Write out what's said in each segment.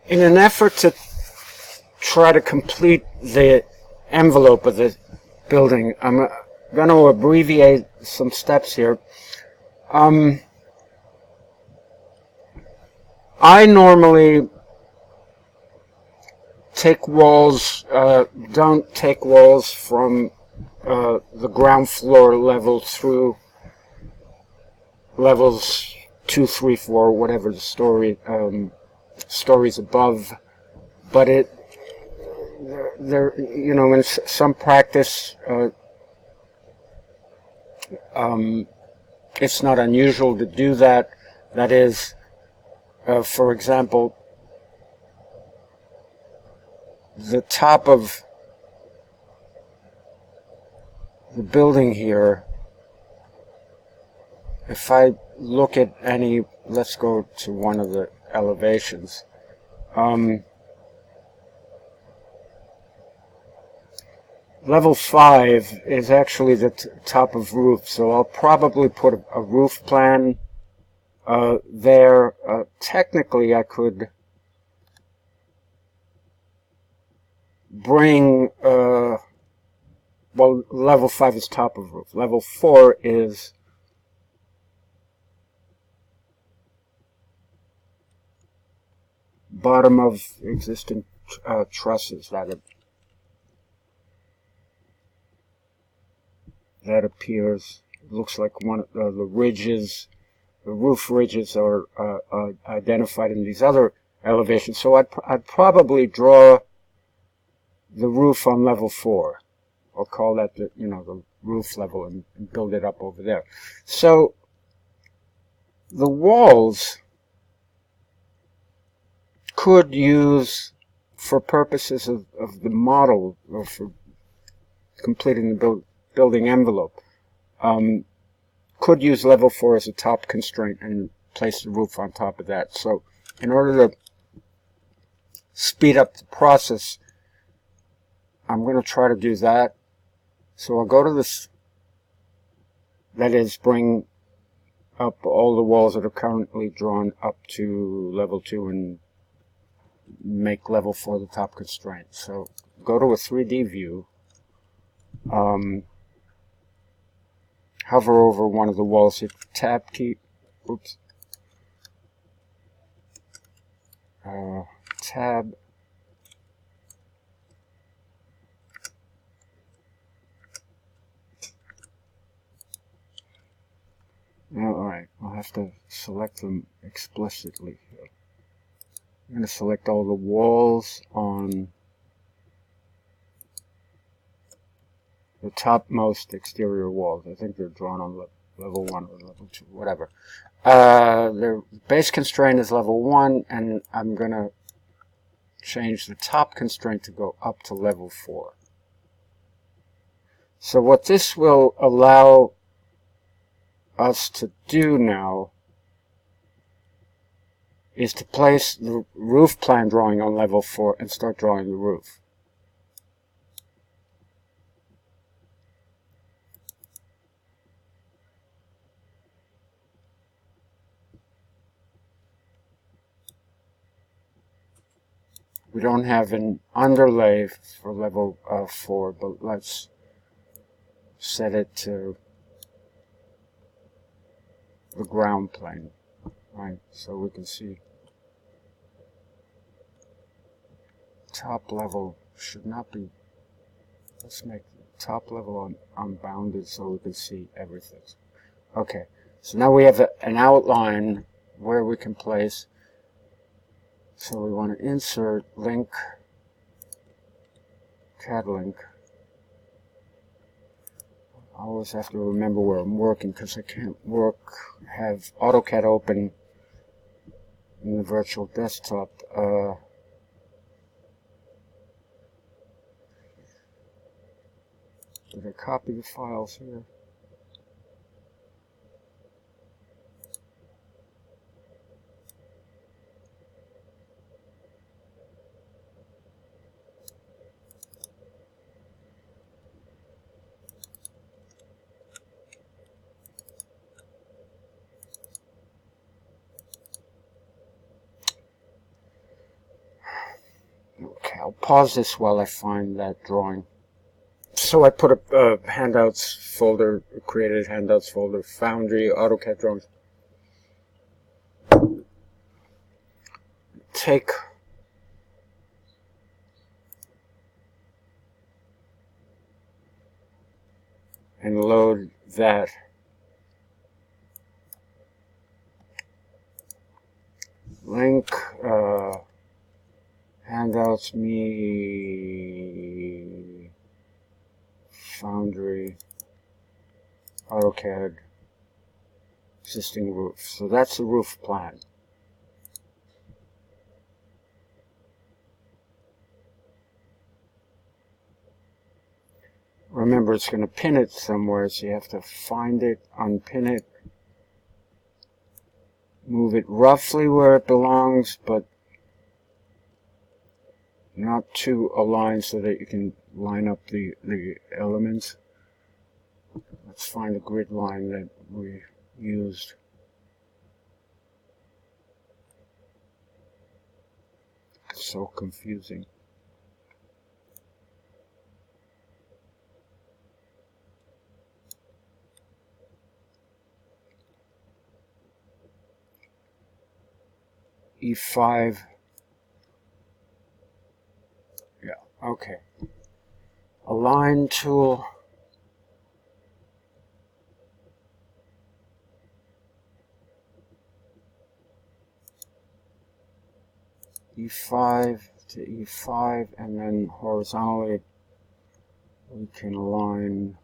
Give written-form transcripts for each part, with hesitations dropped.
In an effort to try to complete the envelope of the building, I'm going to abbreviate some steps here. I normally take walls, don't take walls from the ground floor level through levels 2, 3, 4, whatever the stories above, but there, you know, in some practice, it's not unusual to do that. That is, for example, the top of the building here, if I look at any, let's go to one of the elevations. Level 5 is actually the top of roof, so I'll probably put a roof plan there. Technically, I could bring, well, level 5 is top of roof. Level 4 is bottom of existing trusses. That appears. It looks like one of the ridges, the roof ridges are identified in these other elevations. So I'd probably draw the roof on level 4. I'll call that the roof level and build it up over there. So the walls could use, for purposes of the model, or for completing the building envelope, could use level 4 as a top constraint and place the roof on top of that. So in order to speed up the process, I'm going to try to do that. So I'll go to this, that is, bring up all the walls that are currently drawn up to level 2 and make level 4 the top constraint. So go to a 3D view, hover over one of the walls, hit the tab key, oops, tab, alright, I'll have to select them explicitly here. I'm going to select all the walls on the topmost exterior walls. I think they're drawn on level 1 or level 2, whatever. Their base constraint is level 1, and I'm going to change the top constraint to go up to level 4. So what this will allow us to do now is to place the roof plan drawing on level 4 and start drawing the roof. We don't have an underlay for level 4, but let's set it to the ground plane, right? So we can see top level should not be, let's make the top level unbounded so we can see everything. Okay, so now we have an outline where we can place. So we want to insert link, CAD link. I always have to remember where I'm working because I can't have AutoCAD open in the virtual desktop. Did I copy the files here? I'll pause this while I find that drawing. So I put a handouts folder, created handouts folder, Foundry, AutoCAD drawings. Take and load that. Link, handouts, me, Foundry, AutoCAD, existing roof. So that's the roof plan. Remember, it's going to pin it somewhere, so you have to find it, unpin it, move it roughly where it belongs, but not too aligned so that you can line up the elements. Let's find the grid line that we used. It's so confusing. E5. Yeah, okay. Align tool. E5 to E5, and then horizontally we can align.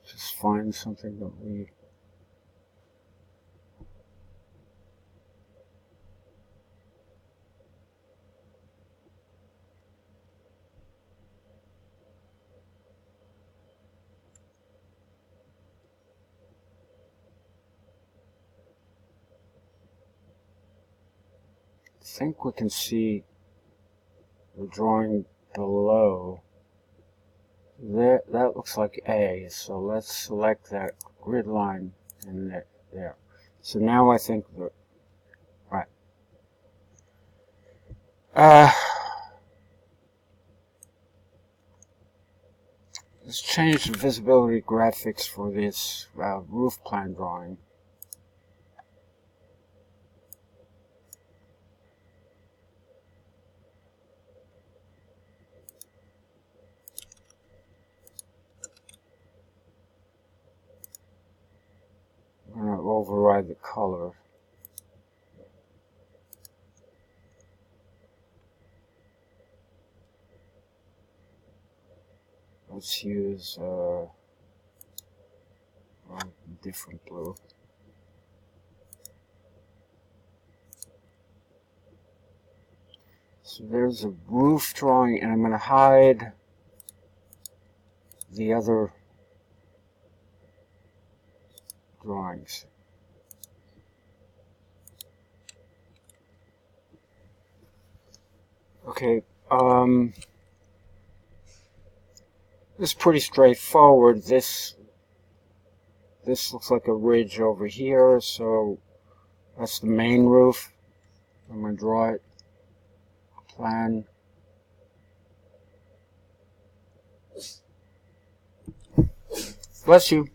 Just find something that we think we can see the drawing below. There, that looks like A, so let's select that grid line and there. So now I think that, right. Let's change the visibility graphics for this roof plan drawing. I'm going to override the color. Let's use a different blue. So there's a roof drawing, and I'm going to hide the other drawings. Okay, this is pretty straightforward. This looks like a ridge over here, so that's the main roof. I'm going to draw it. Plan. Bless you.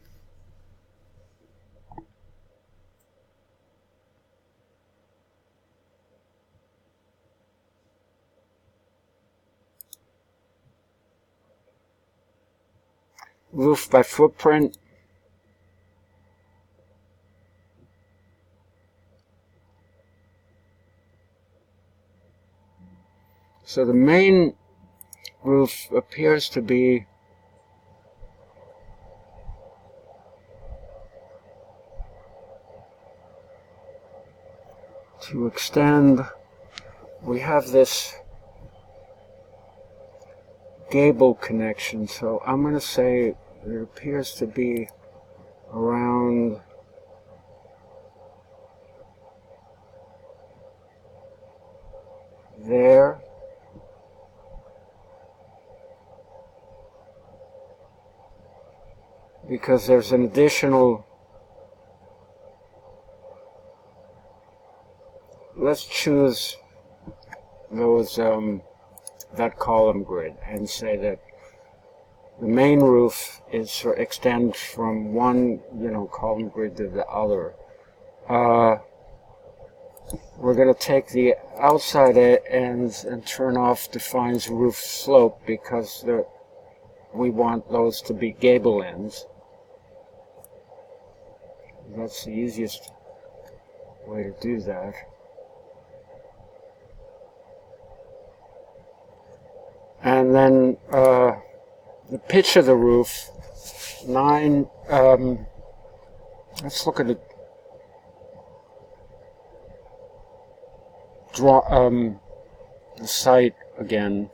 Roof by footprint. So the main roof appears to be to extend. We have this gable connection, so I'm going to say it appears to be around there. Because there's an additional, let's choose those that column grid and say that the main roof is extends from one, column grid to the other. We're going to take the outside ends and turn off defines roof slope because we want those to be gable ends. That's the easiest way to do that. And then the pitch of the roof, 9, let's look at it. The site again.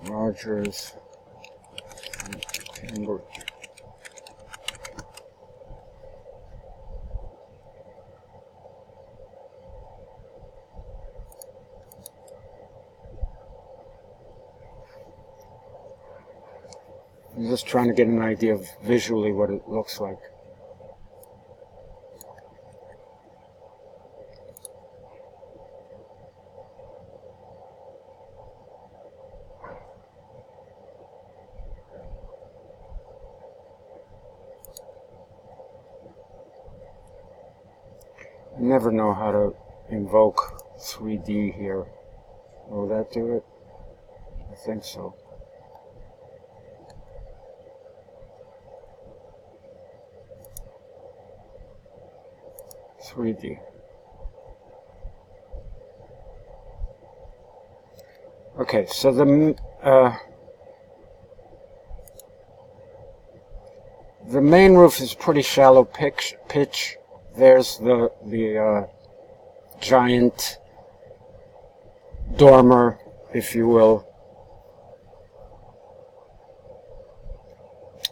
Rogers Cambridge. I'm just trying to get an idea of visually what it looks like. I never know how to invoke 3D here. Will that do it? I think so. Okay, so the main roof is pretty shallow pitch. There's the giant dormer, if you will.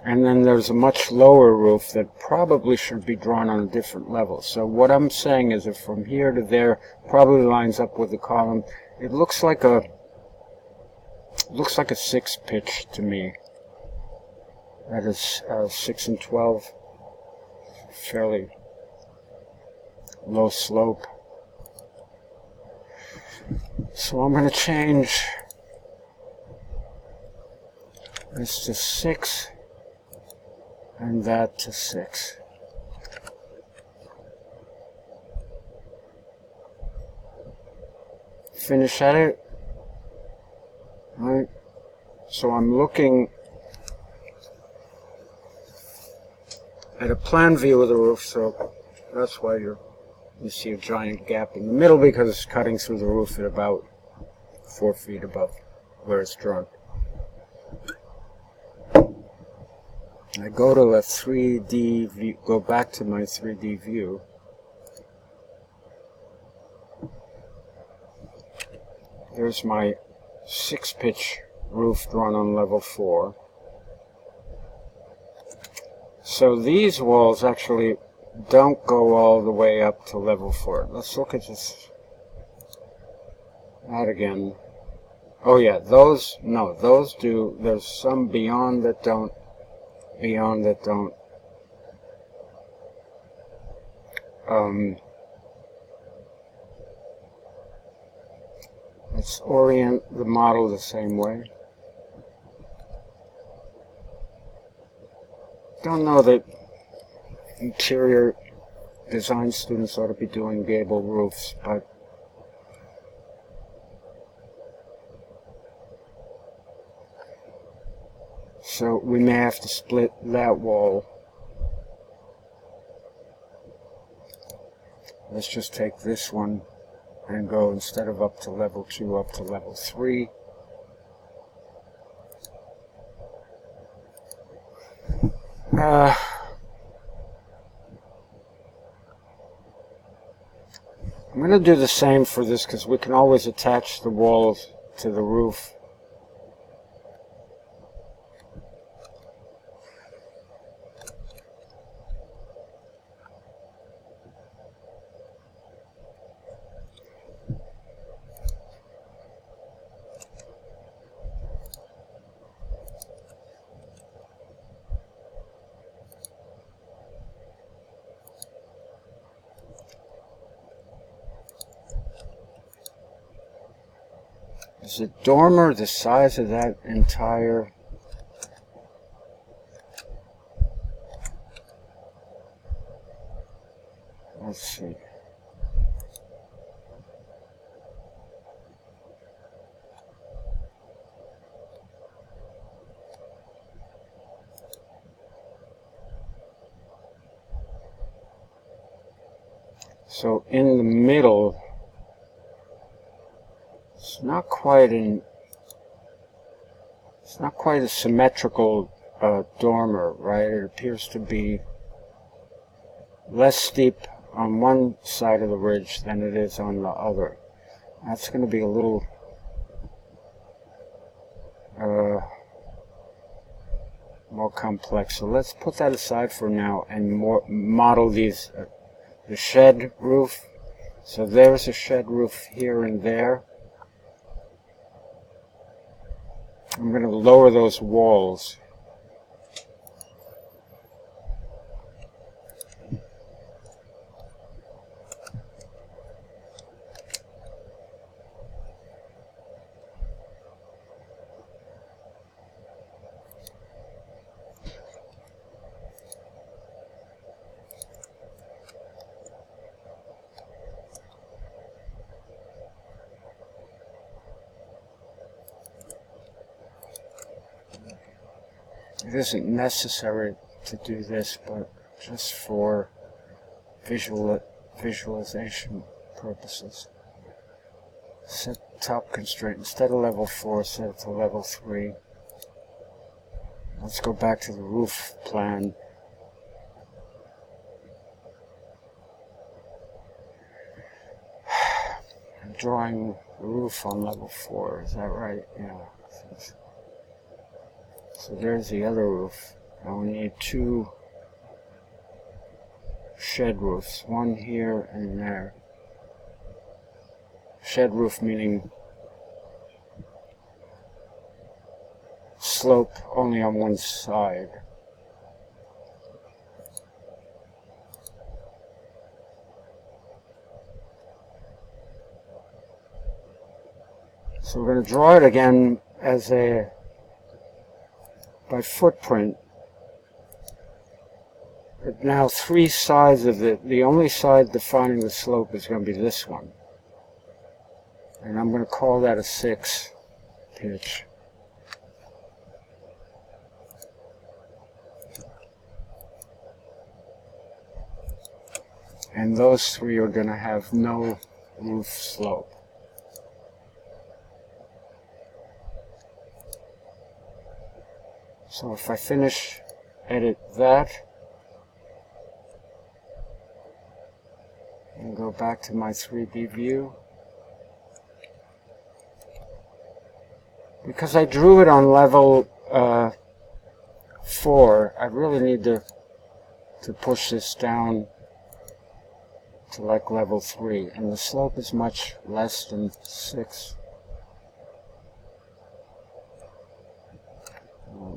And then there's a much lower roof that probably should be drawn on a different level. So what I'm saying is that from here to there probably lines up with the column. It looks like a 6 pitch to me. That is 6 and 12. Fairly low slope. So I'm going to change this to 6. And that to 6. Finish at it. Right. So I'm looking at a plan view of the roof, so that's why you see a giant gap in the middle, because it's cutting through the roof at about 4 feet above where it's drawn. I go to a 3D view, go back to my 3D view. There's my 6-pitch roof drawn on level 4. So these walls actually don't go all the way up to level 4. Let's look at this. That again. Oh yeah, those do. There's some beyond that don't. Let's orient the model the same way. Don't know that interior design students ought to be doing gable roofs, but so we may have to split that wall. Let's just take this one and go, instead of up to level 2, up to level 3. I'm going to do the same for this because we can always attach the walls to the roof. Is the dormer the size of that entire... Let's see. So in the middle, it's not quite a symmetrical dormer, right? It appears to be less steep on one side of the ridge than it is on the other. That's going to be a little more complex. So let's put that aside for now and model these the shed roof. So there's a shed roof here and there. I'm going to lower those walls. It isn't necessary to do this, but just for visualization purposes. Set top constraint. Instead of level 4, set it to level 3. Let's go back to the roof plan. I'm drawing the roof on level 4, is that right? Yeah. So there's the other roof. Now we need 2 shed roofs, one here and there. Shed roof meaning slope only on one side. So we're going to draw it again as by footprint. But now 3 sides of it. The only side defining the slope is going to be this one. And I'm going to call that a 6 pitch. And those 3 are going to have no roof slope. So if I edit that, and go back to my 3D view, because I drew it on level 4, I really need to push this down to like level 3, and the slope is much less than 6.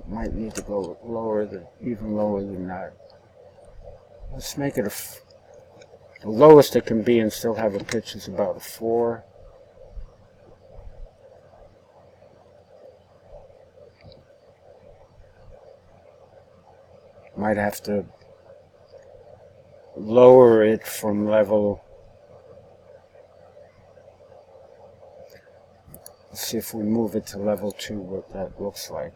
Might need to go even lower than that. Let's make it the lowest it can be and still have a pitch is about a 4. Might have to lower it from level. Let's see if we move it to level 2 what that looks like.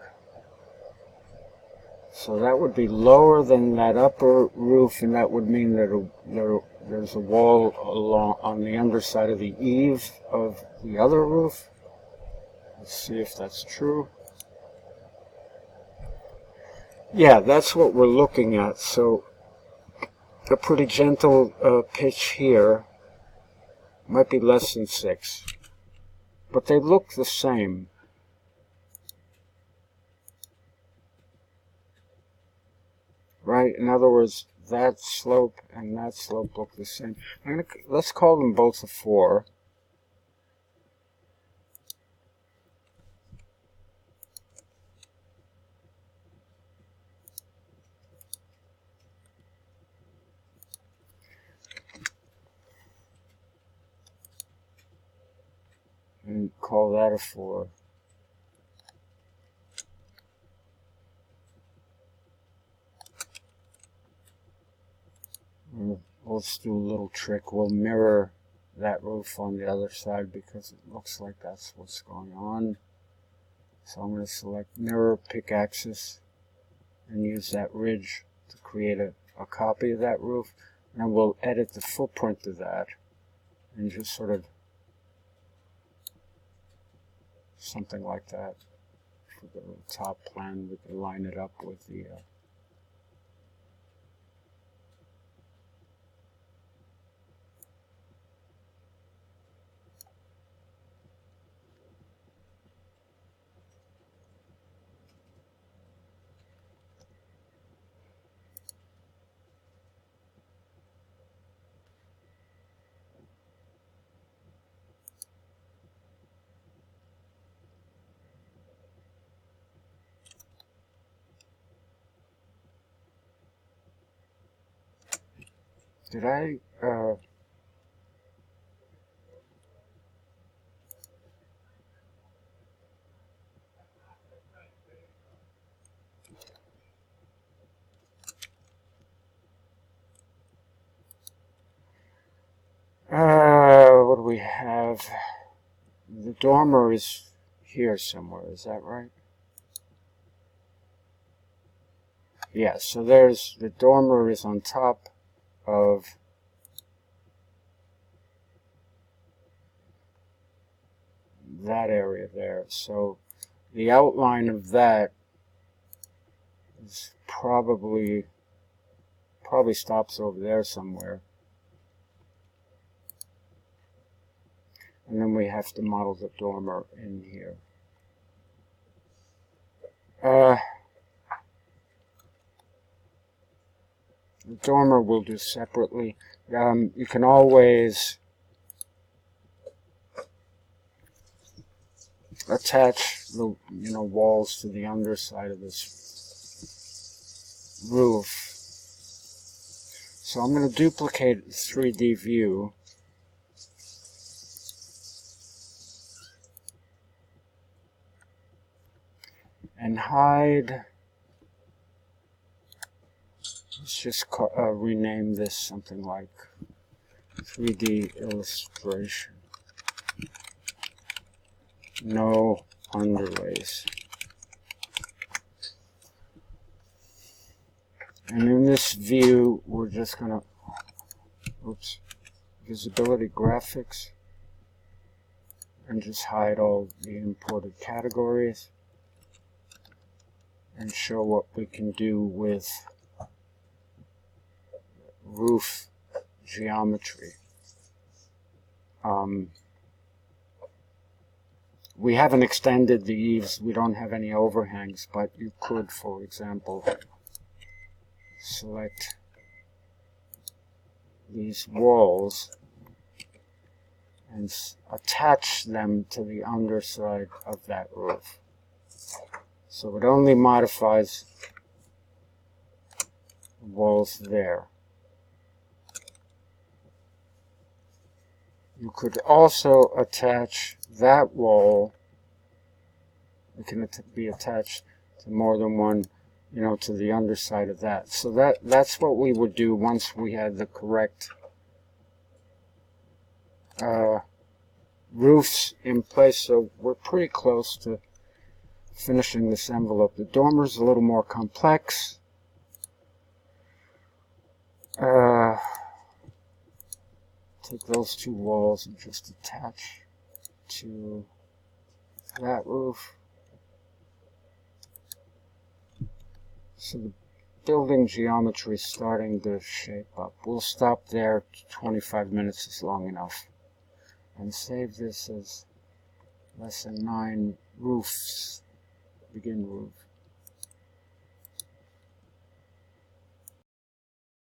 So that would be lower than that upper roof, and that would mean that there's a wall on the underside of the eave of the other roof. Let's see if that's true. Yeah, that's what we're looking at. So a pretty gentle pitch here. Might be less than 6. But they look the same. Right? In other words, that slope and that slope look the same. Let's call them both a 4. and call that a 4. Let's do a little trick. We'll mirror that roof on the other side because it looks like that's what's going on. So I'm going to select mirror, pick axis, and use that ridge to create a copy of that roof. And then we'll edit the footprint of that and just sort of something like that. For the top plan, we can line it up with the did I what do we have? The dormer is here somewhere, is that right? Yeah, so there's the dormer is on top of that area there. So the outline of that is probably stops over there somewhere. And then we have to model the dormer in here. The dormer we'll do separately. You can always attach the walls to the underside of this roof. So I'm going to duplicate the 3D view. And hide, let's just rename this something like 3D illustration. No underlays. And in this view, we're just going to, visibility graphics, and just hide all the imported categories. And show what we can do with roof geometry. We haven't extended the eaves, we don't have any overhangs, but you could, for example, select these walls and attach them to the underside of that roof. So it only modifies the walls there. You could also attach that wall. It can be attached to more than one, to the underside of that. So that's what we would do once we had the correct roofs in place. So we're pretty close to finishing this envelope. The dormer is a little more complex. Take those two walls and just attach to that roof. So the building geometry is starting to shape up. We'll stop there. 25 minutes is long enough. And save this as lesson 9 roofs. Begin roof.